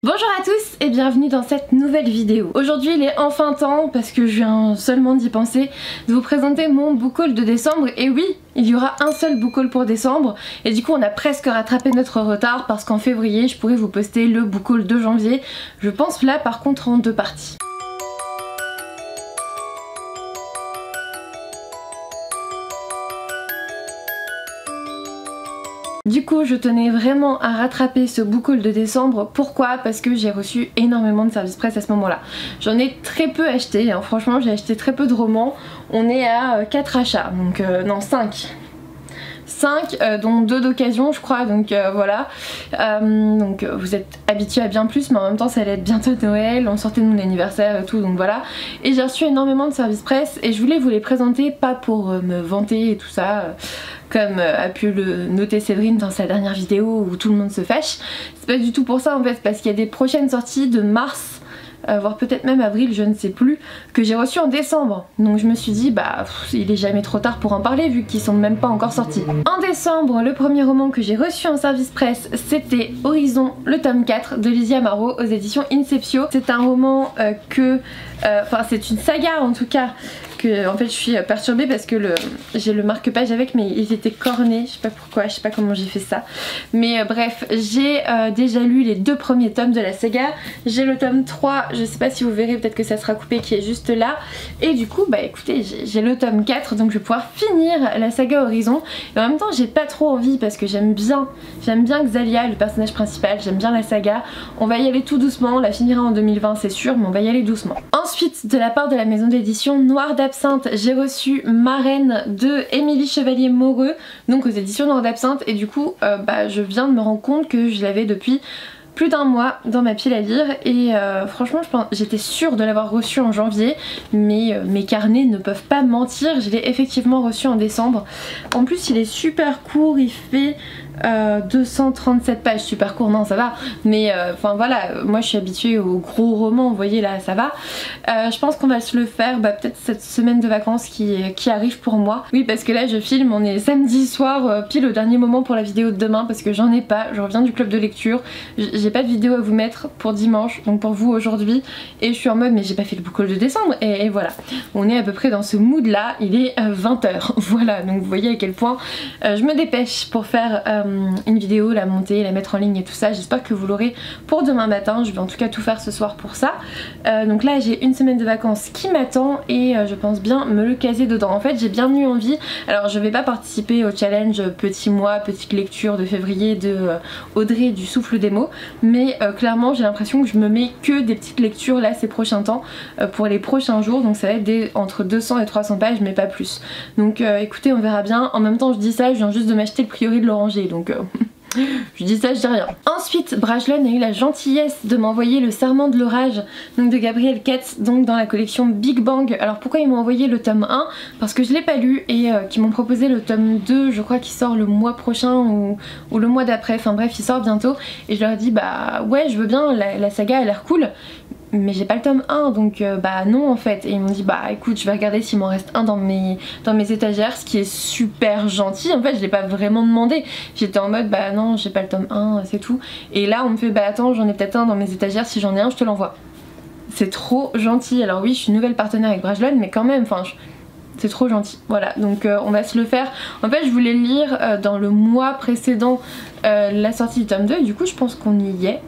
Bonjour à tous et bienvenue dans cette nouvelle vidéo. Aujourd'hui il est enfin temps, parce que je viens seulement d'y penser, de vous présenter mon book haul de décembre. Et oui, il y aura un seul book haul pour décembre et du coup on a presque rattrapé notre retard parce qu'en février je pourrais vous poster le book haul de janvier. Je pense là par contre en deux parties. Du coup je tenais vraiment à rattraper ce book haul de décembre. Pourquoi? Parce que j'ai reçu énormément de services presse à ce moment là. J'en ai très peu acheté, hein. Franchement j'ai acheté très peu de romans. On est à 4 achats, donc non 5. 5 dont 2 d'occasion je crois, donc voilà. Donc vous êtes habitués à bien plus, mais en même temps ça allait être bientôt Noël, on sortait de mon anniversaire et tout, donc voilà. Et j'ai reçu énormément de services presse et je voulais vous les présenter, pas pour me vanter et tout ça, comme a pu le noter Séverine dans sa dernière vidéo où tout le monde se fâche. C'est pas du tout pour ça en fait, parce qu'il y a des prochaines sorties de mars, voire peut-être même avril, je ne sais plus, que j'ai reçu en décembre. Donc je me suis dit bah il est jamais trop tard pour en parler vu qu'ils sont même pas encore sortis. En décembre, le premier roman que j'ai reçu en service presse c'était Horizon, le tome 4 de Lizzie Amaro aux éditions Inceptio. C'est un roman enfin c'est une saga en tout cas, que en fait je suis perturbée parce que j'ai le marque-page avec, mais ils étaient cornés, je sais pas pourquoi, je sais pas comment j'ai fait ça, mais bref, j'ai déjà lu les 2 premiers tomes de la saga. J'ai le tome 3, je sais pas si vous verrez, peut-être que ça sera coupé, qui est juste là, et du coup bah écoutez, j'ai le tome 4, donc je vais pouvoir finir la saga Horizon. Et en même temps j'ai pas trop envie parce que j'aime bien Xalia, le personnage principal, j'aime bien la saga. On va y aller tout doucement, on la finira en 2020 c'est sûr, mais on va y aller doucement. Ensuite, de la part de la maison d'édition Noir d'Absinthe, j'ai reçu Marraine de Émilie Chevalier-Moreux, donc aux éditions Noir d'Absinthe, et du coup bah, je viens de me rendre compte que je l'avais depuis plus d'un mois dans ma pile à lire, et franchement j'étais sûre de l'avoir reçu en janvier, mais mes carnets ne peuvent pas mentir, je l'ai effectivement reçu en décembre. En plus il est super court, il fait 237 pages, super court, non ça va, mais enfin voilà, moi je suis habituée aux gros romans, vous voyez là ça va. Je pense qu'on va se le faire peut-être cette semaine de vacances qui arrive pour moi. Oui, parce que là je filme, on est samedi soir, pile au dernier moment pour la vidéo de demain, parce que j'en ai pas, je reviens du club de lecture, j'ai pas de vidéo à vous mettre pour dimanche, donc pour vous aujourd'hui, et je suis en mode mais j'ai pas fait le book haul de décembre, et voilà, on est à peu près dans ce mood là, il est 20 h, voilà, donc vous voyez à quel point je me dépêche pour faire une vidéo, la monter, la mettre en ligne et tout ça. J'espère que vous l'aurez pour demain matin, je vais en tout cas tout faire ce soir pour ça. Donc là j'ai une semaine de vacances qui m'attend et je pense bien me le caser dedans. En fait j'ai bien eu envie, alors je vais pas participer au challenge petit mois, petite lecture de février de Audrey du Souffle des mots, mais clairement j'ai l'impression que je me mets que des petites lectures là ces prochains temps, pour les prochains jours, donc ça va être entre 200 et 300 pages mais pas plus. Donc écoutez, on verra bien. En même temps je dis ça, je viens juste de m'acheter le Priori de l'Oranger, donc je dis ça, je dis rien. Ensuite, Brajlon a eu la gentillesse de m'envoyer le Serment de l'orage, donc de Gabriel Katz, donc dans la collection Big Bang. Alors pourquoi ils m'ont envoyé le tome 1? Parce que je l'ai pas lu, et qu'ils m'ont proposé le tome 2, je crois qu'il sort le mois prochain ou le mois d'après, enfin bref il sort bientôt, et je leur ai dit bah ouais je veux bien, la saga a l'air cool, mais j'ai pas le tome 1, donc bah non en fait. Et ils m'ont dit bah écoute, je vais regarder s'il m'en reste un dans mes étagères, ce qui est super gentil. En fait je l'ai pas vraiment demandé, j'étais en mode bah non j'ai pas le tome 1, c'est tout. Et là on me fait bah attends, j'en ai peut-être un dans mes étagères, si j'en ai un je te l'envoie. C'est trop gentil. Alors oui je suis nouvelle partenaire avec Brajlon, mais quand même, enfin c'est trop gentil, voilà, donc on va se le faire. En fait je voulais le lire dans le mois précédent la sortie du tome 2, et du coup je pense qu'on y est,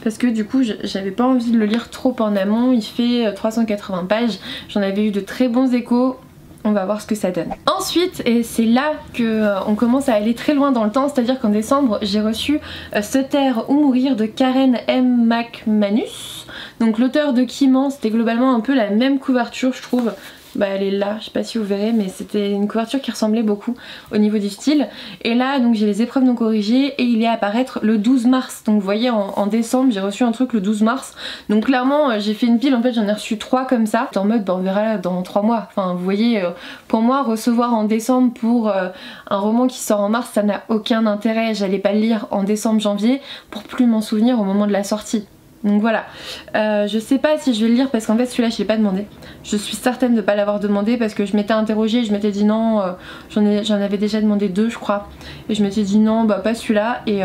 parce que du coup j'avais pas envie de le lire trop en amont. Il fait 380 pages, j'en avais eu de très bons échos, on va voir ce que ça donne. Ensuite, et c'est là que on commence à aller très loin dans le temps, c'est à dire qu'en décembre j'ai reçu Se taire ou mourir de Karen M. McManus, donc l'auteur de Kiman. C'était globalement un peu la même couverture je trouve. Bah elle est là, je sais pas si vous verrez, mais c'était une couverture qui ressemblait beaucoup au niveau du style. Et là donc j'ai les épreuves non corrigées et il est à apparaître le 12 mars. Donc vous voyez en décembre j'ai reçu un truc le 12 mars. Donc clairement j'ai fait une pile, en fait j'en ai reçu 3 comme ça. En mode bah on verra dans 3 mois. Enfin vous voyez, pour moi recevoir en décembre pour un roman qui sort en mars ça n'a aucun intérêt. J'allais pas le lire en décembre janvier pour plus m'en souvenir au moment de la sortie. Donc voilà, je sais pas si je vais le lire parce qu'en fait celui-là je l'ai pas demandé. Je suis certaine de pas l'avoir demandé parce que je m'étais interrogée, je m'étais dit non, j'en avais déjà demandé 2 je crois. Et je m'étais dit non bah pas celui-là, et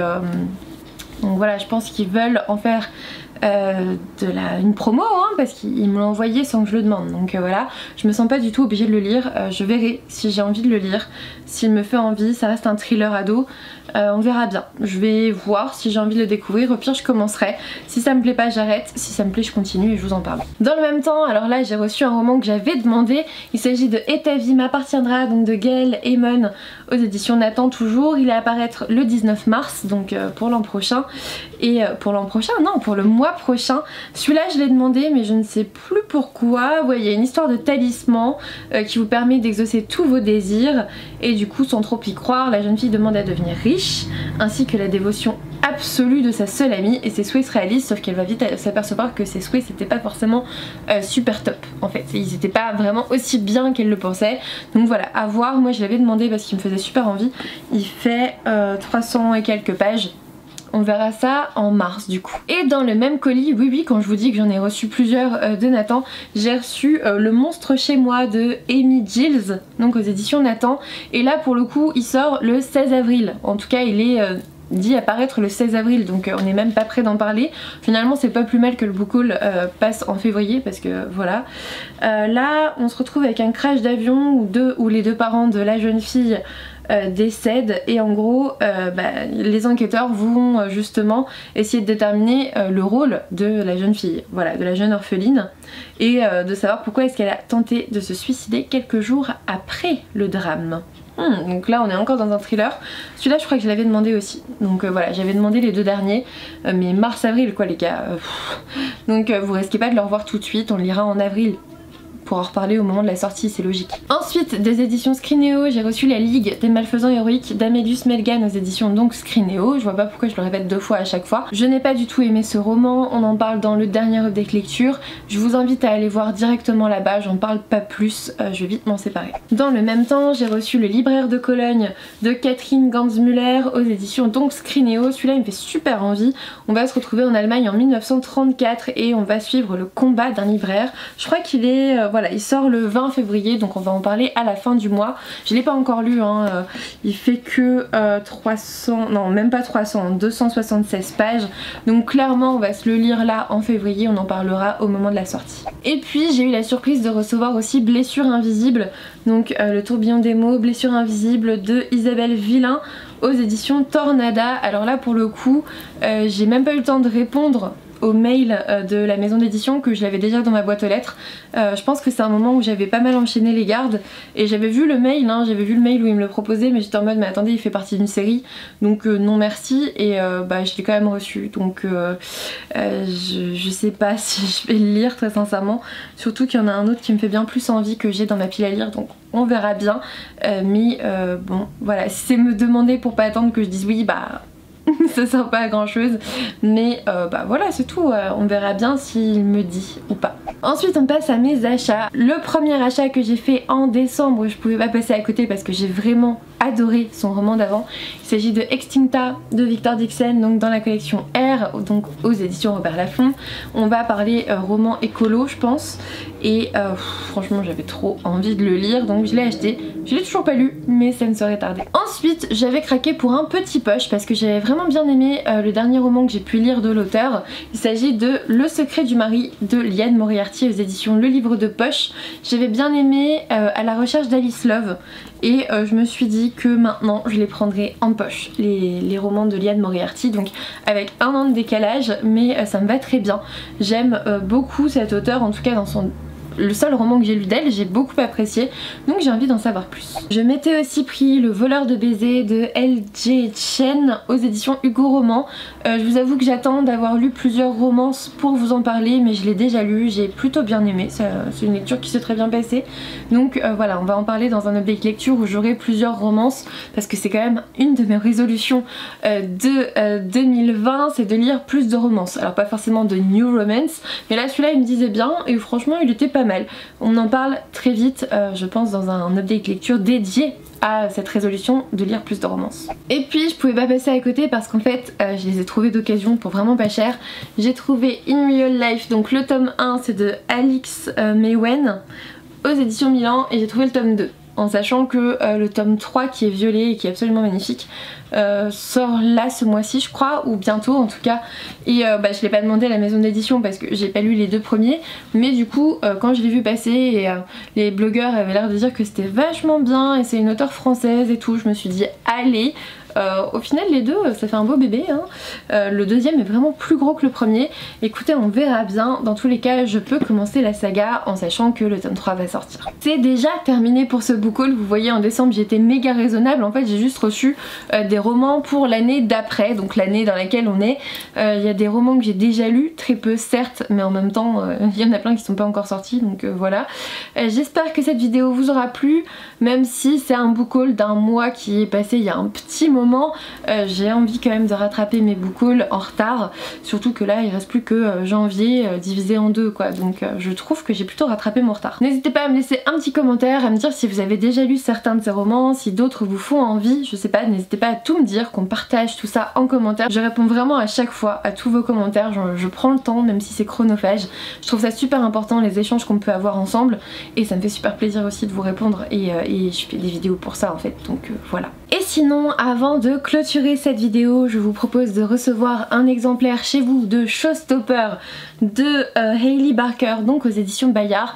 Donc voilà, je pense qu'ils veulent en faire une promo hein, parce qu'ils me l'ont envoyé sans que je le demande. Donc voilà, je me sens pas du tout obligée de le lire. Je verrai si j'ai envie de le lire, s'il me fait envie. Ça reste un thriller ado. On verra bien. Je vais voir si j'ai envie de le découvrir. Au pire je commencerai. Si ça me plaît pas j'arrête. Si ça me plaît je continue et je vous en parle. Dans le même temps, alors là j'ai reçu un roman que j'avais demandé. Il s'agit de Et ta vie m'appartiendra, donc de Gail Eamon aux éditions Nathan toujours. Il est à apparaître le 19 mars, donc pour l'an prochain. Et pour l'an prochain, non, pour le mois prochain. Celui-là je l'ai demandé mais je ne sais plus pourquoi. Ouais, il y a une histoire de talisman qui vous permet d'exaucer tous vos désirs. Et du coup sans trop y croire, la jeune fille demande à devenir riche, ainsi que la dévotion absolue de sa seule amie, et ses souhaits se réalisent, sauf qu'elle va vite s'apercevoir que ses souhaits c'était pas forcément super top en fait, ils étaient pas vraiment aussi bien qu'elle le pensait. Donc voilà, à voir. Moi je l'avais demandé parce qu'il me faisait super envie. Il fait 300 et quelques pages. On verra ça en mars du coup. Et dans le même colis, oui quand je vous dis que j'en ai reçu plusieurs de Nathan, j'ai reçu Le monstre chez moi de Amy Giles, donc aux éditions Nathan. Et là pour le coup il sort le 16 avril. En tout cas il est dit apparaître le 16 avril, donc on n'est même pas prêt d'en parler. Finalement c'est pas plus mal que le book haul passe en février parce que voilà. Là on se retrouve avec un crash d'avion où les deux parents de la jeune fille décèdent, et en gros les enquêteurs vont justement essayer de déterminer le rôle de la jeune fille, voilà, de la jeune orpheline, et de savoir pourquoi est-ce qu'elle a tenté de se suicider quelques jours après le drame. Donc là on est encore dans un thriller. Celui-là je crois que je l'avais demandé aussi. Donc voilà, j'avais demandé les deux derniers, mais mars-avril quoi les gars. Donc vous risquez pas de le revoir tout de suite, on le lira en avril. Pour en reparler au moment de la sortie, c'est logique. Ensuite, des éditions Scrineo, j'ai reçu La Ligue des Malfaisants Héroïques d'Amélius Melgan aux éditions donc Scrineo. Je vois pas pourquoi je le répète deux fois à chaque fois. Je n'ai pas du tout aimé ce roman, on en parle dans le dernier update lecture. Je vous invite à aller voir directement là-bas, j'en parle pas plus, je vais vite m'en séparer. Dans le même temps, j'ai reçu Le Libraire de Cologne de Catherine Gansmüller aux éditions donc Scrineo. Celui-là il me fait super envie. On va se retrouver en Allemagne en 1934 et on va suivre le combat d'un libraire. Je crois qu'il est... voilà, il sort le 20 février, donc on va en parler à la fin du mois. Je l'ai pas encore lu, hein, il fait que 300, non même pas 300, 276 pages. Donc clairement on va se le lire là en février, on en parlera au moment de la sortie. Et puis j'ai eu la surprise de recevoir aussi Blessure invisible, donc le tourbillon des mots, Blessure invisible de Isabelle Villain aux éditions Tornada. Alors là pour le coup, j'ai même pas eu le temps de répondre au mail de la maison d'édition, que je l'avais déjà dans ma boîte aux lettres. Je pense que c'est un moment où j'avais pas mal enchaîné les gardes et j'avais vu le mail, hein, j'avais vu le mail où il me le proposait, mais j'étais en mode mais attendez, il fait partie d'une série, donc non merci, et je l'ai quand même reçu, donc je sais pas si je vais le lire très sincèrement, surtout qu'il y en a un autre qui me fait bien plus envie que j'ai dans ma pile à lire, donc on verra bien. Mais bon voilà, si c'est me demander pour pas attendre que je dise oui, bah ça sert pas à grand chose, mais voilà c'est tout, on verra bien s'il me dit ou pas. Ensuite on passe à mes achats. Le premier achat que j'ai fait en décembre, je pouvais pas passer à côté parce que j'ai vraiment adoré son roman d'avant. Il s'agit de Extincta de Victor Dixon, donc dans la collection R, donc aux éditions Robert Laffont. On va parler roman écolo je pense, et franchement j'avais trop envie de le lire, donc je l'ai acheté. Je l'ai toujours pas lu mais ça ne saurait tarder. Ensuite j'avais craqué pour un petit poche parce que j'avais vraiment bien aimé le dernier roman que j'ai pu lire de l'auteur. Il s'agit de Le secret du mari de Liane Moriarty aux éditions Le Livre de Poche. J'avais bien aimé À la recherche d'Alice Love, et je me suis dit que maintenant je les prendrais en poche, les romans de Liane Moriarty, donc avec un an de décalage, mais ça me va très bien. J'aime beaucoup cet auteur, en tout cas dans le seul roman que j'ai lu d'elle, j'ai beaucoup apprécié, donc j'ai envie d'en savoir plus. Je m'étais aussi pris Le voleur de baisers de L.J. Chen aux éditions Hugo Roman. Je vous avoue que j'attends d'avoir lu plusieurs romances pour vous en parler, mais je l'ai déjà lu, j'ai plutôt bien aimé, c'est une lecture qui s'est très bien passée. Donc voilà, on va en parler dans un update lecture où j'aurai plusieurs romances, parce que c'est quand même une de mes résolutions de 2020, c'est de lire plus de romances. Alors pas forcément de new romance, mais là celui-là il me disait bien, et franchement il était pas mal. On en parle très vite, je pense, dans un update lecture dédié à cette résolution de lire plus de romances. Et puis je pouvais pas passer à côté parce qu'en fait je les ai trouvés d'occasion pour vraiment pas cher. J'ai trouvé In Real Life, donc le tome 1 c'est de Alix Mewen aux éditions Milan, et j'ai trouvé le tome 2. en sachant que le tome 3 qui est violet et qui est absolument magnifique sort là ce mois-ci je crois, ou bientôt en tout cas, et je l'ai pas demandé à la maison d'édition parce que j'ai pas lu les deux premiers, mais du coup quand je l'ai vu passer et les blogueurs avaient l'air de dire que c'était vachement bien et c'est une auteure française et tout, je me suis dit allez. Au final les deux ça fait un beau bébé hein. Le deuxième est vraiment plus gros que le premier. Écoutez, on verra bien. Dans tous les cas je peux commencer la saga en sachant que le tome 3 va sortir. C'est déjà terminé pour ce book haul. Vous voyez en décembre j'étais méga raisonnable. En fait j'ai juste reçu des romans pour l'année d'après, donc l'année dans laquelle on est. Il y a des romans que j'ai déjà lus, très peu certes, mais en même temps il y en a plein qui sont pas encore sortis, donc voilà. J'espère que cette vidéo vous aura plu, même si c'est un book haul d'un mois qui est passé il y a un petit moment. J'ai envie quand même de rattraper mes book hauls en retard, surtout que là il reste plus que janvier divisé en deux quoi, donc je trouve que j'ai plutôt rattrapé mon retard. N'hésitez pas à me laisser un petit commentaire, à me dire si vous avez déjà lu certains de ces romans, si d'autres vous font envie, je sais pas, n'hésitez pas à tout me dire, qu'on partage tout ça en commentaire. Je réponds vraiment à chaque fois à tous vos commentaires, je prends le temps même si c'est chronophage. Je trouve ça super important les échanges qu'on peut avoir ensemble et ça me fait super plaisir aussi de vous répondre et je fais des vidéos pour ça en fait, donc voilà. Et sinon, avant de clôturer cette vidéo, je vous propose de recevoir un exemplaire chez vous de Showstopper de Hailey Barker, donc aux éditions Bayard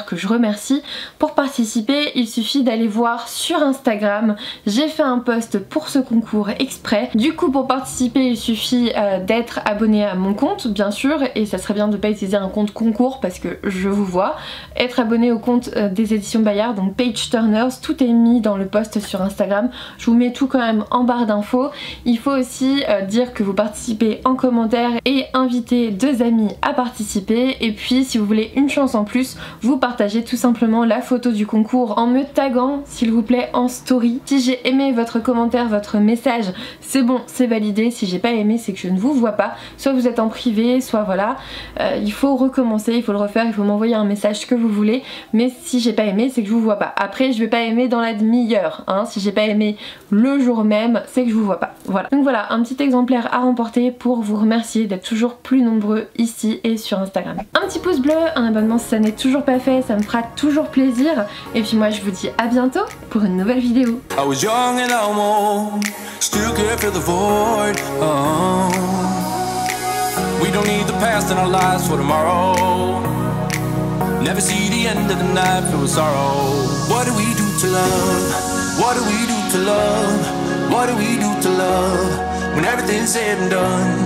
que je remercie. Pour participer, il suffit d'aller voir sur Instagram, j'ai fait un post pour ce concours exprès. Du coup pour participer il suffit d'être abonné à mon compte bien sûr, et ça serait bien de ne pas utiliser un compte concours parce que je vous vois. Être abonné au compte des éditions Bayard, donc Page Turners, tout est mis dans le post sur Instagram. Je vous mets tout quand même en barre d'infos. Il faut aussi dire que vous participez en commentaire et inviter 2 amis à participer, et puis si vous voulez une chance en plus, vous partagez tout simplement la photo du concours en me taguant s'il vous plaît en story. Si j'ai aimé votre commentaire, votre message, c'est bon, c'est validé. Si j'ai pas aimé, c'est que je ne vous vois pas, soit vous êtes en privé, soit voilà. Il faut recommencer, il faut le refaire, il faut m'envoyer un message que vous voulez, mais si j'ai pas aimé, c'est que je vous vois pas. Après je vais pas aimer dans la demi-heure hein. Si j'ai pas aimé le jour même, c'est que je vous vois pas. Voilà. Donc voilà, un petit exemplaire à remporter pour vous remercier d'être toujours plus nombreux ici et sur Instagram. Un petit pouce bleu, un abonnement si ça n'est toujours pas fait, ça me fera toujours plaisir. Et puis moi je vous dis à bientôt pour une nouvelle vidéo. Never see the end of the night filled with sorrow. What do we do to love? What do we do to love? What do we do to love when everything's said and done?